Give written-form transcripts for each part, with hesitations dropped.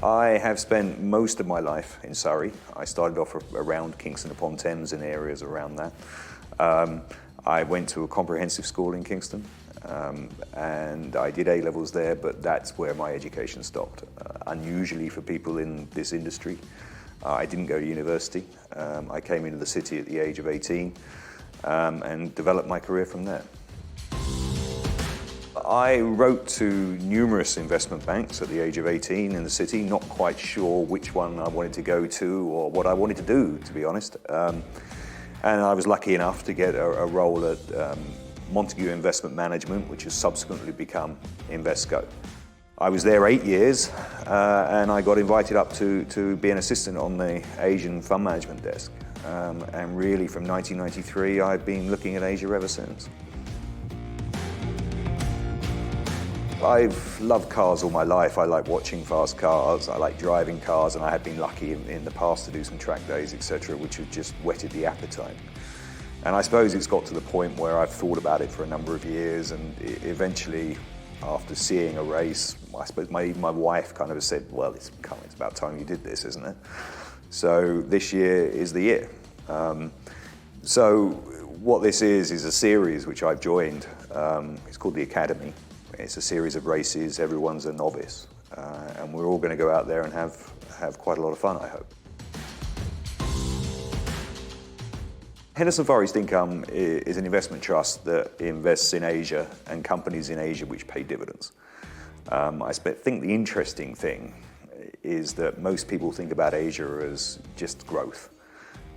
I have spent most of my life in Surrey. I started off around Kingston upon Thames and areas around that. I went to a comprehensive school in Kingston, and I did A-levels there, but that's where my education stopped. Unusually for people in this industry, I didn't go to university. I came into the city at the age of 18 and developed my career from there. I wrote to numerous investment banks at the age of 18 in the city, not quite sure which one I wanted to go to or what I wanted to do, to be honest. And I was lucky enough to get a role at Montague Investment Management, which has subsequently become Invesco. I was there 8 years, and I got invited up to be an assistant on the Asian fund management desk. And really, from 1993, I've been looking at Asia ever since. I've loved cars all my life. I like watching fast cars, I like driving cars, and I have been lucky in the past to do some track days, etc., which have just whetted the appetite. And I suppose it's got to the point where I've thought about it for a number of years, and eventually, after seeing a race, I suppose my wife kind of said, well, it's about time you did this, isn't it? So this year is the year. So what this is a series which I've joined. It's called the Academy. It's a series of races, everyone's a novice, and we're all going to go out there and have quite a lot of fun, I hope. Henderson Far East Income is an investment trust that invests in Asia and companies in Asia which pay dividends. I think the interesting thing is that most people think about Asia as just growth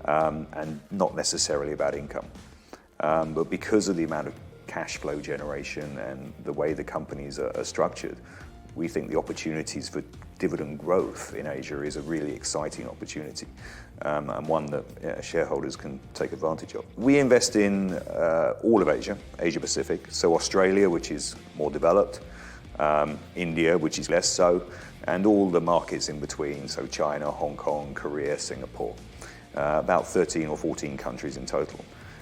and not necessarily about income. But because of the amount of cash flow generation and the way the companies are structured, we think the opportunities for dividend growth in Asia is a really exciting opportunity, and one that shareholders can take advantage of. We invest in all of Asia, Asia Pacific, so Australia, which is more developed, India, which is less so, and all the markets in between, so China, Hong Kong, Korea, Singapore, about 13 or 14 countries in total.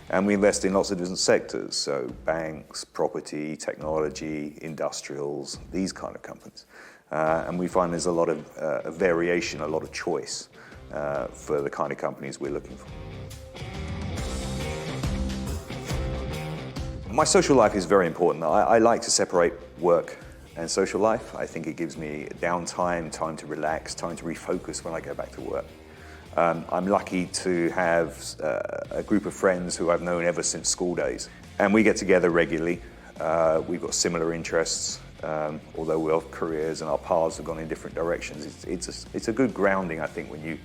And we invest in lots of different sectors, so banks, property, technology, industrials, these kind of companies. And we find there's a lot of variation, a lot of choice for the kind of companies we're looking for. My social life is very important. I like to separate work and social life. I think it gives me downtime, time to relax, time to refocus when I go back to work. I'm lucky to have a group of friends who I've known ever since school days. And we get together regularly. We've got similar interests, although we have careers and our paths have gone in different directions. It's a good grounding, I think, when you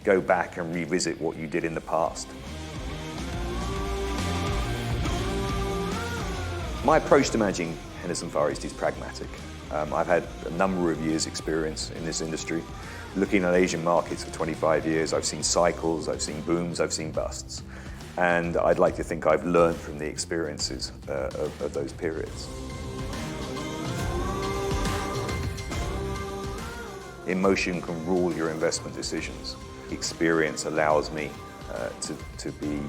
go back and revisit what you did in the past. My approach to managing Henderson Far East is pragmatic. I've had a number of years' experience in this industry. Looking at Asian markets for 25 years, I've seen cycles, I've seen booms, I've seen busts. And I'd like to think I've learned from the experiences of those periods. Emotion can rule your investment decisions. Experience allows me to be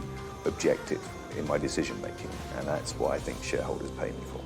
objective in my decision making, and that's what I think shareholders pay me for.